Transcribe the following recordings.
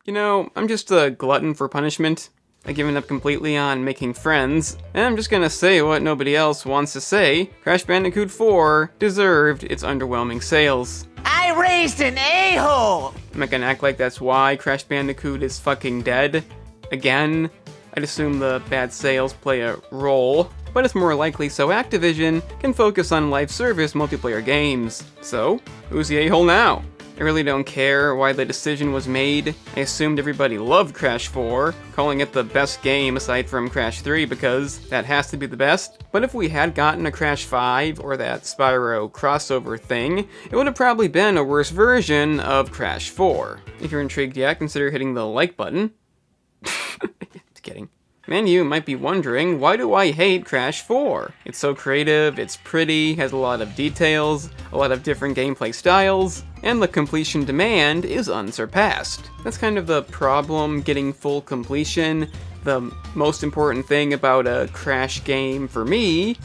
You know, I'm just a glutton for punishment. I've given up completely on making friends, and I'm just gonna say what nobody else wants to say. Crash Bandicoot 4 deserved its underwhelming sales. I raised an a-hole! I'm not gonna act like that's why Crash Bandicoot is fucking dead. Again, I'd assume the bad sales play a role, but it's more likely so Activision can focus on live service multiplayer games. So, who's the a-hole now? I really don't care why the decision was made. I assumed everybody loved Crash 4, calling it the best game aside from Crash 3 because that has to be the best. But if we had gotten a Crash 5 or that Spyro crossover thing, it would have probably been a worse version of Crash 4. If you're intrigued yet, consider hitting the like button. Just kidding. And you might be wondering, why do I hate Crash 4? It's so creative, it's pretty, has a lot of details, a lot of different gameplay styles, and the completion demand is unsurpassed. That's kind of the problem getting full completion. The most important thing about a Crash game for me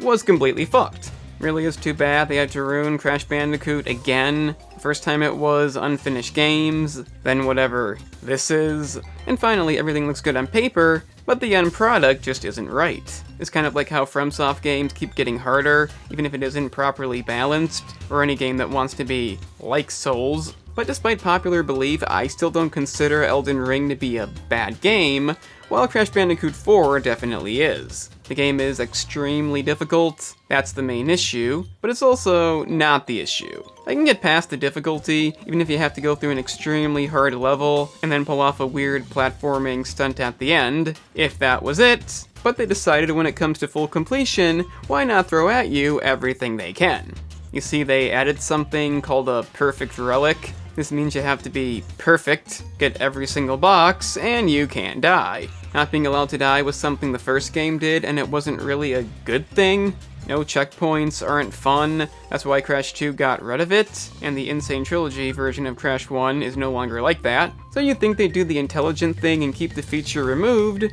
was completely fucked. Really is too bad they had to ruin Crash Bandicoot again. First time it was unfinished games, then whatever this is, and finally everything looks good on paper, but the end product just isn't right. It's kind of like how FromSoft games keep getting harder, even if it isn't properly balanced, or any game that wants to be like Souls. But despite popular belief, I still don't consider Elden Ring to be a bad game, while Crash Bandicoot 4 definitely is. The game is extremely difficult, that's the main issue, but it's also not the issue. I can get past the difficulty, even if you have to go through an extremely hard level, and then pull off a weird platforming stunt at the end, if that was it. But they decided when it comes to full completion, why not throw at you everything they can? You see, they added something called a perfect relic. This means you have to be perfect, get every single box, and you can't die. Not being allowed to die was something the first game did, and it wasn't really a good thing. No checkpoints aren't fun, that's why Crash 2 got rid of it, and the Insane Trilogy version of Crash 1 is no longer like that. So you'd think they'd do the intelligent thing and keep the feature removed,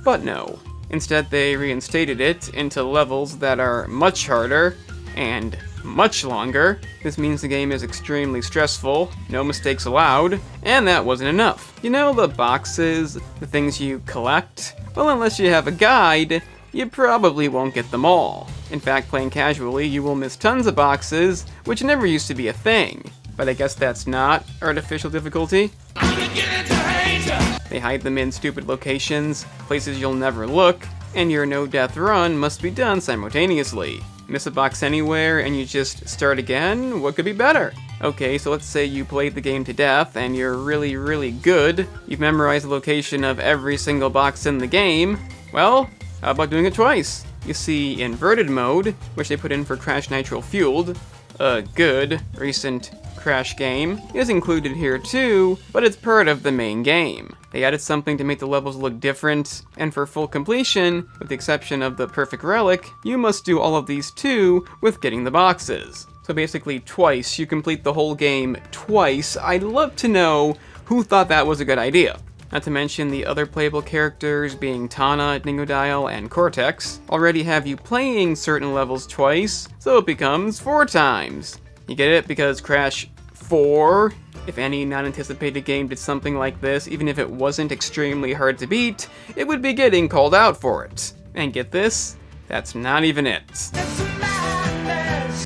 but no. Instead, they reinstated it into levels that are much harder and much longer. This means the game is extremely stressful, no mistakes allowed, and that wasn't enough. You know the boxes, the things you collect? Well, unless you have a guide, you probably won't get them all. In fact, playing casually, you will miss tons of boxes, which never used to be a thing. But I guess that's not artificial difficulty. They hide them in stupid locations, places you'll never look, and your no-death run must be done simultaneously. Miss a box anywhere and you just start again? What could be better? Okay, so let's say you played the game to death and you're really, really good. You've memorized the location of every single box in the game. Well, how about doing it twice? You see, inverted mode, which they put in for Crash Nitro Fueled, a good recent Crash game, is included here too, but it's part of the main game. They added something to make the levels look different, and for full completion, with the exception of the perfect relic, you must do all of these too with getting the boxes. So basically twice, you complete the whole game twice. I'd love to know who thought that was a good idea. Not to mention the other playable characters being Tawna, Dingodile, and Cortex already have you playing certain levels twice, so it becomes 4 times. You get it? Because Crash 4, if any non-anticipated game did something like this, even if it wasn't extremely hard to beat, it would be getting called out for it. And get this? That's not even it.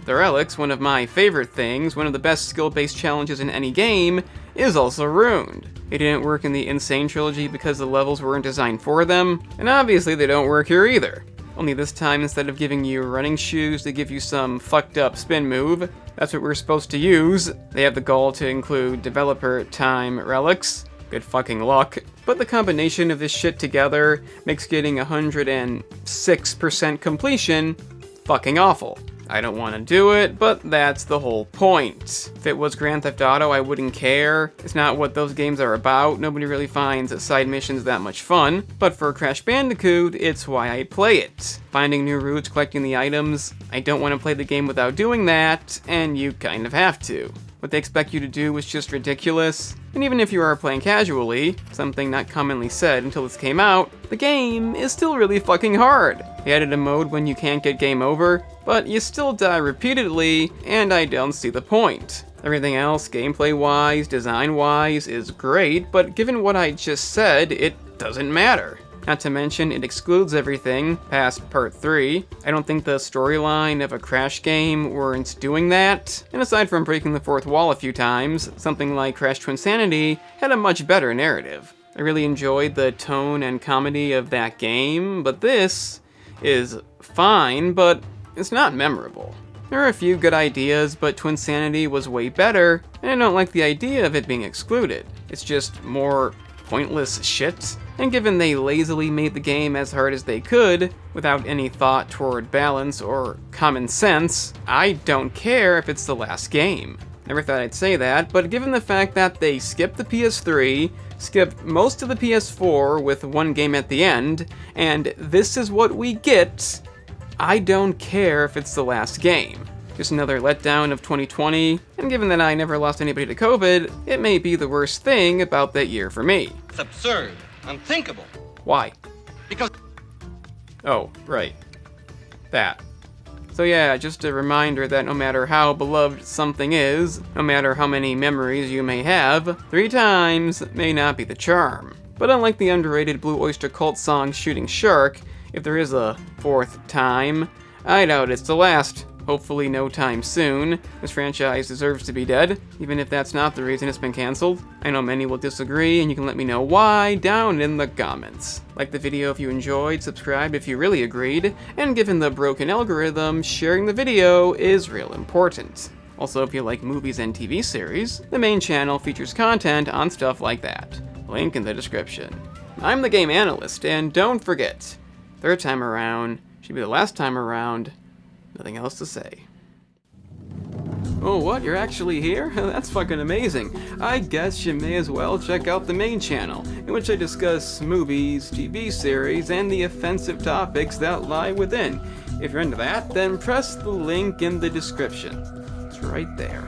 The relics, one of my favorite things, one of the best skill-based challenges in any game, is also ruined. They didn't work in the Insane Trilogy because the levels weren't designed for them, and obviously they don't work here either. Only this time, instead of giving you running shoes, they give you some fucked up spin move. That's what we're supposed to use. They have the goal to include developer time relics. Good fucking luck. But the combination of this shit together makes getting 106% completion fucking awful. I don't want to do it, but that's the whole point. If it was Grand Theft Auto, I wouldn't care. It's not what those games are about. Nobody really finds side missions that much fun. But for Crash Bandicoot, it's why I play it. Finding new routes, collecting the items. I don't want to play the game without doing that, and you kind of have to. What they expect you to do is just ridiculous. And even if you are playing casually, something not commonly said until this came out, the game is still really fucking hard. They added a mode when you can't get game over, but you still die repeatedly, and I don't see the point. Everything else, gameplay-wise, design-wise, is great, but given what I just said, it doesn't matter. Not to mention, it excludes everything past Part 3. I don't think the storyline of a Crash game warrants doing that. And aside from breaking the fourth wall a few times, something like Crash Twinsanity had a much better narrative. I really enjoyed the tone and comedy of that game, but this is fine, but it's not memorable. There are a few good ideas, but Twinsanity was way better, and I don't like the idea of it being excluded. It's just more pointless shit. And given they lazily made the game as hard as they could, without any thought toward balance or common sense, I don't care if it's the last game. Never thought I'd say that, but given the fact that they skipped the PS3, skipped most of the PS4 with one game at the end, and this is what we get, I don't care if it's the last game. Just another letdown of 2020, and given that I never lost anybody to COVID, it may be the worst thing about that year for me. It's absurd. Unthinkable. Why? Because... Oh, right. That. So yeah, just a reminder that no matter how beloved something is, no matter how many memories you may have, 3 times may not be the charm. But unlike the underrated Blue Oyster Cult song Shooting Shark, if there is a 4th time, I doubt it's the last. Hopefully no time soon. This franchise deserves to be dead, even if that's not the reason it's been cancelled. I know many will disagree, and you can let me know why down in the comments. Like the video if you enjoyed, subscribe if you really agreed, and given the broken algorithm, sharing the video is real important. Also, if you like movies and TV series, the main channel features content on stuff like that. Link in the description. I'm the Game Analyst, and don't forget, 3rd time around should be the last time around. Nothing else to say. Oh, what? You're actually here? That's fucking amazing. I guess you may as well check out the main channel, in which I discuss movies, TV series, and the offensive topics that lie within. If you're into that, then press the link in the description. It's right there.